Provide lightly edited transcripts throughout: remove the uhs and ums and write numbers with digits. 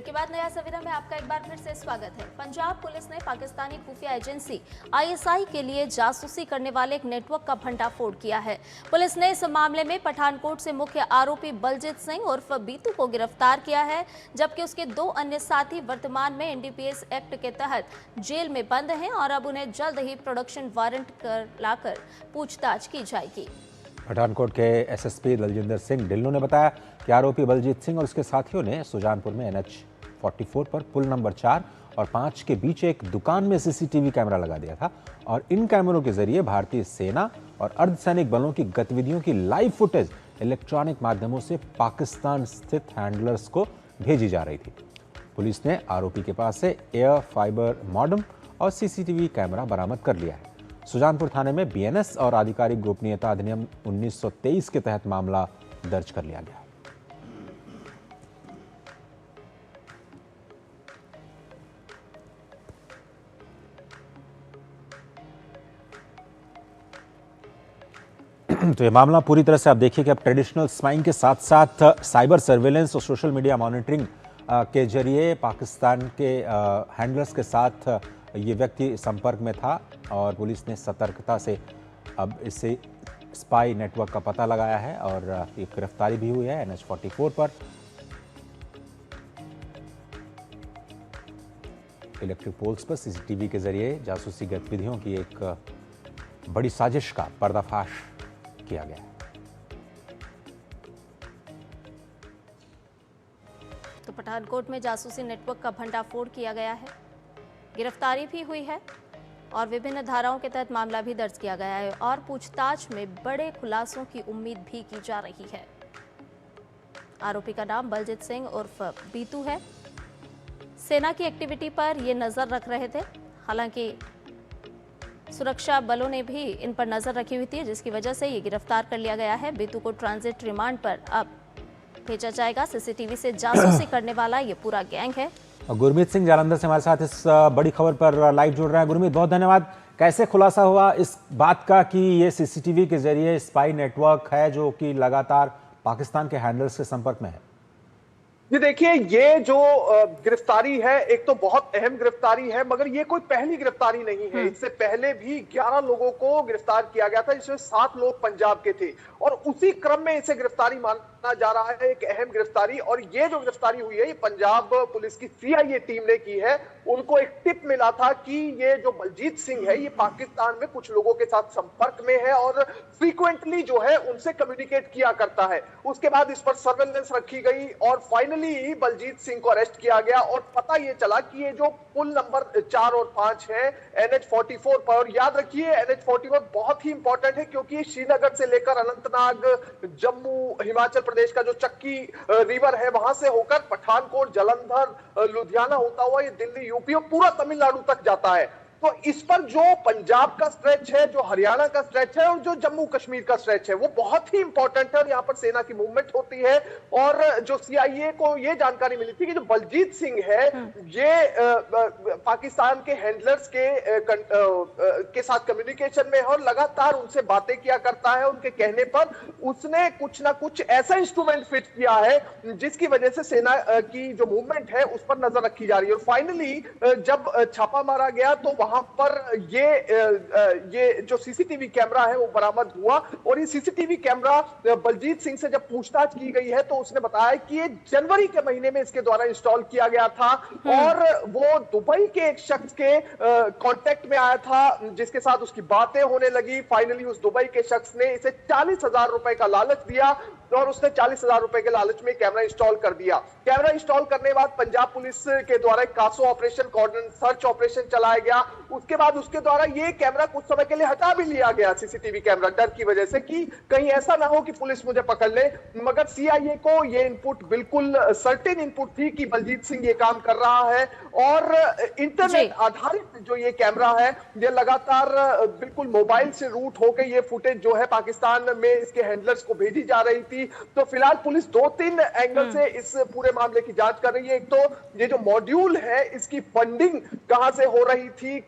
के बाद नया सवेरा में आपका एक बार फिर से स्वागत है। पंजाब पुलिस ने पाकिस्तानी खुफिया एजेंसी आईएसआई के लिए जासूसी करने वाले एक नेटवर्क का भंडाफोड़ किया है। पुलिस ने इस मामले में पठानकोट से मुख्य आरोपी बलजीत सिंह उर्फ बीतू को गिरफ्तार किया है, जबकि उसके 2 अन्य साथी वर्तमान में एनडीपीएस एक्ट के तहत जेल में बंद हैं और अब उन्हें जल्द ही प्रोडक्शन वारंट कर लाकर पूछताछ की जाएगी। पठानकोट के एसएसपी दलजिंदर सिंह ढिल्लों ने बताया कि आरोपी बलजीत सिंह और उसके साथियों ने सुजानपुर में NH 44 पर पुल नंबर 4 और 5 के बीच एक दुकान में सीसीटीवी कैमरा लगा दिया था और इन कैमरों के जरिए भारतीय सेना और अर्धसैनिक बलों की गतिविधियों की लाइव फुटेज इलेक्ट्रॉनिक माध्यमों से पाकिस्तान स्थित हैंडलर्स को भेजी जा रही थी। पुलिस ने आरोपी के पास से एयर फाइबर मॉडेम और सीसीटीवी कैमरा बरामद कर लिया है। सुजानपुर थाने में बीएनएस और आधिकारिक गोपनीयता अधिनियम 1923 के तहत मामला दर्ज कर लिया गया। तो ये मामला पूरी तरह से आप देखिए कि अब ट्रेडिशनल स्पाइंग के साथ साथ साइबर सर्वेलेंस और सोशल मीडिया मॉनिटरिंग के जरिए पाकिस्तान के हैंडलर्स के साथ ये व्यक्ति संपर्क में था और पुलिस ने सतर्कता से अब इसे स्पाई नेटवर्क का पता लगाया है और ये गिरफ्तारी भी हुई है NH 44 पर। इलेक्ट्रिक पोल्स पर सीसीटीवी के जरिए जासूसी गतिविधियों की एक बड़ी साजिश का पर्दाफाश किया गया है। तो पठानकोट में जासूसी नेटवर्क का भंडाफोड़ किया गया है, गिरफ्तारी भी हुई है और विभिन्न धाराओं के तहत मामला भी दर्ज किया गया है और पूछताछ में बड़े खुलासों की उम्मीद भी की जा रही है। आरोपी का नाम बलजीत सिंह उर्फ बीतू है। सेना की एक्टिविटी पर ये नजर रख रहे थे, हालांकि सुरक्षा बलों ने भी इन पर नजर रखी हुई थी, जिसकी वजह से ये गिरफ्तार कर लिया गया है। बीतू को ट्रांजिट रिमांड पर अब भेजा जाएगा। सीसीटीवी से जासूसी करने वाला ये पूरा गैंग है। गुरमीत सिंह जालंधर से हमारे साथ इस बड़ी खबर पर लाइव जुड़ रहे हैं। गुरमीत, बहुत धन्यवाद। कैसे खुलासा हुआ इस बात का कि ये सीसीटीवी के जरिए स्पाई नेटवर्क है जो कि लगातार पाकिस्तान के हैंडलर्स के संपर्क में है? ये देखिए, ये जो गिरफ्तारी है एक तो बहुत अहम गिरफ्तारी है, मगर ये कोई पहली गिरफ्तारी नहीं है। इससे पहले भी 11 लोगों को गिरफ्तार किया गया था, जिसमें 7 लोग पंजाब के थे और उसी क्रम में इसे गिरफ्तारी माना जा रहा है, एक अहम गिरफ्तारी। और ये जो गिरफ्तारी हुई है ये पंजाब पुलिस की CIA टीम ने की है। उनको एक टिप मिला था कि ये जो बलजीत सिंह है ये पाकिस्तान में कुछ लोगों के साथ संपर्क में है और फ्रीक्वेंटली जो है उनसे कम्युनिकेट किया करता है। उसके बाद इस पर सर्वेलेंस रखी गई और फाइनली बलजीत सिंह को अरेस्ट किया गया और पता ये चला कि ये जो पुल नंबर 4 और 5 है NH 44 पर, और याद रखिए NH 44 बहुत ही इंपॉर्टेंट है क्योंकि ये श्रीनगर से लेकर अनंतनाग, जम्मू, हिमाचल प्रदेश का जो चक्की रिवर है वहां से होकर पठानकोट, जलंधर, लुधियाना होता हुआ ये दिल्ली, यूपी और पूरा तमिलनाडु तक जाता है। तो इस पर जो पंजाब का स्ट्रेच है, जो हरियाणा का स्ट्रेच है और जो जम्मू कश्मीर का स्ट्रेच है वो बहुत ही इंपॉर्टेंट है और यहाँ पर सेना की मूवमेंट होती है। और जो CIA को ये जानकारी मिली थी कि जो बलजीत सिंह है ये पाकिस्तान के हैंडलर्स के साथ कम्युनिकेशन में है और लगातार उनसे बातें किया करता है। उनके कहने पर उसने कुछ ना कुछ ऐसा इंस्ट्रूमेंट फिट किया है जिसकी वजह से सेना की जो मूवमेंट है उस पर नजर रखी जा रही है। और फाइनली जब छापा मारा गया तो वहां पर ये जो सीसीटीवी कैमरा है वो बरामद हुआ और ये सीसीटीवी कैमरा बलजीत सिंह से जब पूछताछ की गई है तो उसने बताया कि ये जनवरी के महीने में इसके द्वारा इंस्टॉल किया गया था और वो दुबई के एक शख्स के कांटेक्ट में आया था जिसके साथ उसकी बातें होने लगी। फाइनली उस दुबई के शख्स ने इसे 40,000 रुपए का लालच दिया और उसने 40,000 रुपए के लालच में कैमरा इंस्टॉल कर दिया। कैमरा इंस्टॉल करने के बाद पंजाब पुलिस के द्वारा एक कासो ऑपरेशन, कोऑर्डिनेट सर्च ऑपरेशन चलाया गया। उसके बाद उसके द्वारा ये कैमरा कुछ समय के लिए हटा भी लिया गया, सीसीटीवी कैमरा, डर की वजह से कि कहीं ऐसा ना हो कि पुलिस मुझे पकड़ ले। मगर CIA को ये इनपुट बिल्कुल सर्टेन इनपुट थी कि बलजीत सिंह ये काम कर रहा है और इंटरनेट आधारित जो ये कैमरा है ये लगातार बिल्कुल मोबाइल से रूट होकर ये फुटेज जो है पाकिस्तान में इसके हैंडलर्स को भेजी जा रही थी थी। तो फिलहाल पुलिस 2-3 एंगल से इस पूरे मामले की जांच कर रही है। एक तो ये जो मॉड्यूल है इसकी फंडिंग कहां से हो रही थी,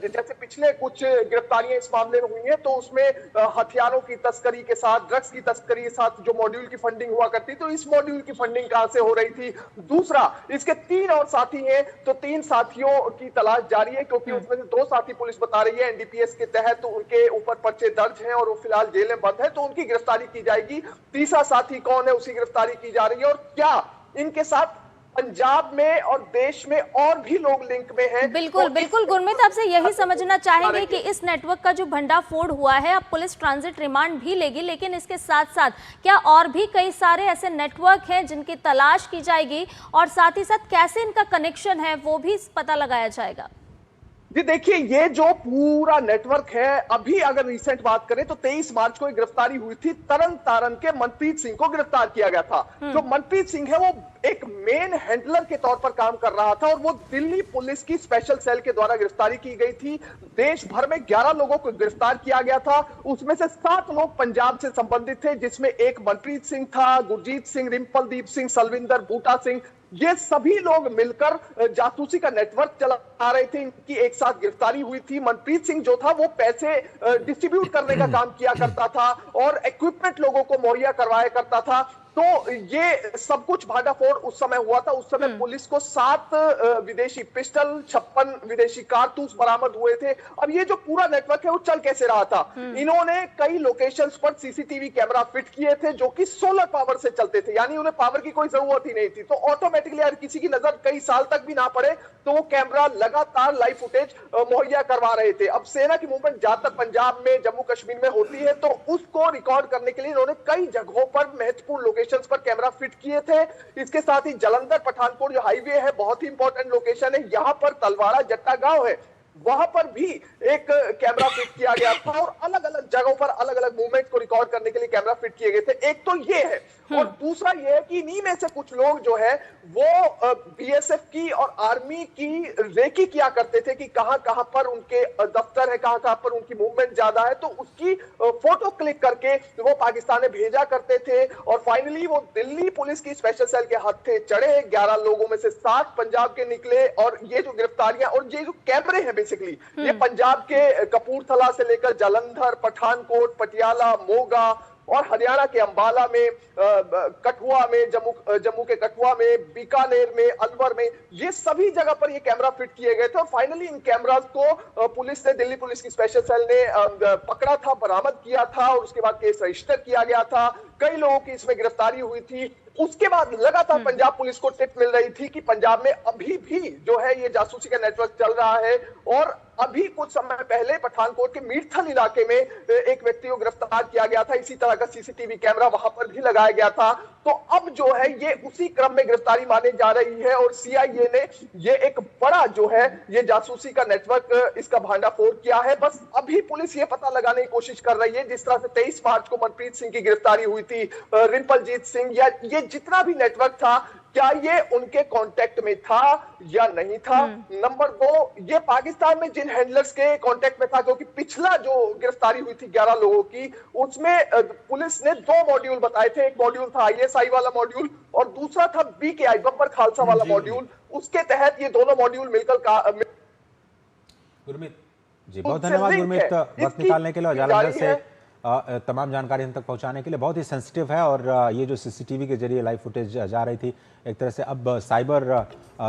जैसे पिछले कुछ गिरफ्तारियां इस मामले में हुई हैं तो उसमें हथियारों की तस्करी के साथ, ड्रग्स की तस्करी के साथ जो मॉड्यूल की फंडिंग हुआ करती, तो इस मॉड्यूल की फंडिंग कहां से हो रही थी। दूसरा, इसके 3 और साथी हैं, तो 3 साथियों की तलाश जारी है, क्योंकि उसमें से 2 साथी पुलिस बता रही है एनडीपीएस के तहत तो उनके ऊपर पर्चे दर्ज हैं और वो फिलहाल जेल में बंद है, तो उनकी गिरफ्तारी की जाएगी। तीसरा साथी कौन है, उसकी गिरफ्तारी की जा रही है। और क्या इनके साथ पंजाब में और देश में और भी लोग लिंक में हैं? बिल्कुल बिल्कुल गुरमीत, आपसे यही समझना चाहेंगे कि इस नेटवर्क का जो भंडाफोड़ हुआ है, अब पुलिस ट्रांजिट रिमांड भी लेगी, लेकिन इसके साथ साथ क्या और भी कई सारे ऐसे नेटवर्क हैं जिनकी तलाश की जाएगी और साथ ही साथ कैसे इनका कनेक्शन है वो भी पता लगाया जाएगा? जी देखिए, ये जो पूरा नेटवर्क है, अभी अगर रिसेंट बात करें तो 23 मार्च को एक गिरफ्तारी हुई थी। तरन तारण के मनप्रीत सिंह को गिरफ्तार किया गया था। जो मनप्रीत सिंह है वो एक मेन हैंडलर के तौर पर काम कर रहा था और वो दिल्ली पुलिस की स्पेशल सेल के द्वारा गिरफ्तारी की गई थी। देश भर में 11 लोगों को गिरफ्तार किया गया था, उसमें से 7 लोग पंजाब से संबंधित थे, जिसमें एक मनप्रीत सिंह था, गुरजीत सिंह, रिंपलदीप सिंह, सलविंदर बूटा सिंह। ये सभी लोग मिलकर जासूसी का नेटवर्क चला रहे थे। इनकी एक साथ गिरफ्तारी हुई थी। मनप्रीत सिंह जो था वो पैसे डिस्ट्रीब्यूट करने का काम किया करता था और इक्विपमेंट लोगों को मुहैया करवाया करता था। तो ये सब कुछ भांडाफोड़ उस समय हुआ था। उस समय पुलिस को 7 विदेशी पिस्टल, 56 विदेशी कारतूस बरामद हुए थे। अब ये जो पूरा नेटवर्क है वो चल कैसे रहा था? इन्होंने कई लोकेशंस पर सीसीटीवी कैमरा फिट किए थे जो कि सोलर पावर से चलते थे, यानी उन्हें पावर की कोई जरूरत ही नहीं थी। तो ऑटोमेटिकली अगर किसी की नजर कई साल तक भी ना पड़े तो वो कैमरा लगातार लाइव फुटेज मुहैया करवा रहे थे। अब सेना की मूवमेंट ज्यादातर पंजाब में, जम्मू कश्मीर में होती है, तो उसको रिकॉर्ड करने के लिए इन्होंने कई जगहों पर महत्वपूर्ण लोकेशंस पर कैमरा फिट किए थे। इसके साथ ही जलंधर पठानकोट जो हाईवे है, बहुत ही इंपॉर्टेंट लोकेशन है, यहां पर तलवाड़ा जट्टा गांव है, वहां पर भी एक कैमरा फिट किया गया था और अलग अलग जगहों पर अलग अलग मूवमेंट को रिकॉर्ड करने के लिए कैमरा फिट किए गए थे। एक तो ये है और दूसरा ये है कि इन्हीं में से कुछ लोग जो है वो बीएसएफ की और आर्मी की रेकी किया करते थे कि कहां कहां पर उनके दफ्तर है, कहां कहां पर उनकी मूवमेंट ज्यादा है, तो उसकी फोटो क्लिक करके वो पाकिस्तान में भेजा करते थे। और फाइनली वो दिल्ली पुलिस की स्पेशल सेल के हत्थे चढ़े। 11 लोगों में से 7 पंजाब के निकले और ये जो गिरफ्तारियां और ये जो कैमरे हैं बेसिकली ये पंजाब के कपूरथला से लेकर जलंधर, पठानकोट, पटियाला, मोगा और हरियाणा के अंबाला में, कठुआ में, जम्मू के कठुआ में, बीकानेर में, अलवर में, ये सभी जगह पर ये कैमरा फिट किए गए थे। और फाइनली इन कैमरास को पुलिस ने, दिल्ली पुलिस की स्पेशल सेल ने पकड़ा था, बरामद किया था और उसके बाद केस रजिस्टर किया गया था। कई लोगों की इसमें गिरफ्तारी हुई थी। उसके बाद लगातार पंजाब पुलिस को टिप मिल रही थी कि पंजाब में अभी भी जो है ये जासूसी का नेटवर्क चल रहा है। और अभी कुछ समय पहले पठानकोट के मीरथल इलाके में एक व्यक्ति को गिरफ्तार किया गया था, इसी तरह का सीसीटीवी कैमरा वहां पर भी लगाया गया था। तो अब जो है ये उसी क्रम में गिरफ्तारी मानी जा रही है और सीआईए ने ये एक बड़ा जो है ये जासूसी का नेटवर्क, इसका भांडाफोड़ किया है। बस अभी पुलिस ये पता लगाने की कोशिश कर रही है, जिस तरह से 23 मार्च को मनप्रीत सिंह की गिरफ्तारी हुई थी, रिंपलजीत सिंह, या ये जितना भी नेटवर्क था, क्या ये उनके कांटेक्ट में था या नहीं था। नंबर 2, ये पाकिस्तान में जिन हैंडलर्स के कांटेक्ट में था, क्योंकि पिछला जो गिरफ्तारी हुई थी 11 लोगों की, उसमें पुलिस ने 2 मॉड्यूल बताए थे। एक मॉड्यूल था आईएसआई वाला मॉड्यूल और दूसरा था बीकेआई, बब्बर खालसा वाला मॉड्यूल। उसके तहत ये दोनों मॉड्यूल मिलकर गुरमीत जी, बहुत धन्यवाद गुरमीत, वक्त निकालने के लिए और जालंधर से तमाम जानकारी हम तक पहुंचाने के लिए। बहुत ही सेंसिटिव है और ये जो सीसीटीवी के जरिए लाइव फुटेज जा रही थी, एक तरह से अब साइबर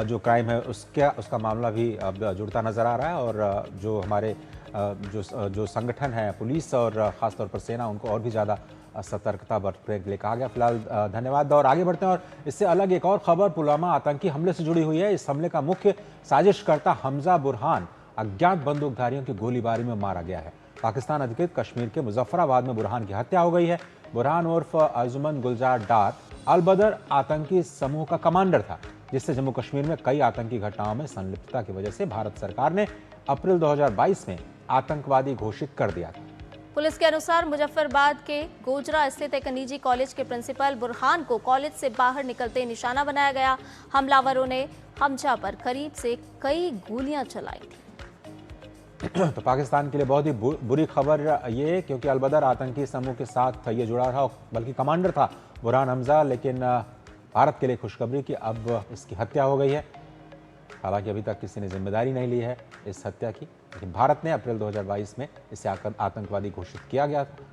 जो क्राइम है उसका मामला भी अब जुड़ता नजर आ रहा है। और जो हमारे जो संगठन है पुलिस और ख़ासतौर पर सेना, उनको और भी ज़्यादा सतर्कता बरतने के लिए कहा गया। फिलहाल धन्यवाद और आगे बढ़ते हैं। और इससे अलग एक और खबर पुलवामा आतंकी हमले से जुड़ी हुई है। इस हमले का मुख्य साजिशकर्ता हमजा बुरहान अज्ञात बंदूकधारियों की गोलीबारी में मारा गया है। पाकिस्तान अधिकृत कश्मीर के मुजफ्फराबाद में बुरहान की हत्या हो गई है। बुरहान उर्फ अजुमन गुलजार डार अल बदर आतंकी समूह का कमांडर था, जिससे जम्मू कश्मीर में कई आतंकी घटनाओं में संलिप्तता की वजह से भारत सरकार ने अप्रैल 2022 में आतंकवादी घोषित कर दिया था। पुलिस के अनुसार मुजफ्फराबाद के गोजरा स्थित एक निजी कॉलेज के प्रिंसिपल बुरहान को कॉलेज से बाहर निकलते निशाना बनाया गया। हमलावरों ने हमजा पर करीब से कई गोलियां चलाई थी। तो पाकिस्तान के लिए बहुत ही बुरी खबर ये, क्योंकि अलबदर आतंकी समूह के साथ ये जुड़ा था, बल्कि कमांडर था बुरहान हमजा। लेकिन भारत के लिए खुशखबरी कि अब इसकी हत्या हो गई है। हालांकि अभी तक किसी ने जिम्मेदारी नहीं ली है इस हत्या की, लेकिन भारत ने अप्रैल 2022 में इसे आतंकवादी घोषित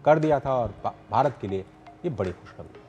कर दिया था, और भारत के लिए ये बड़ी खुशखबरी।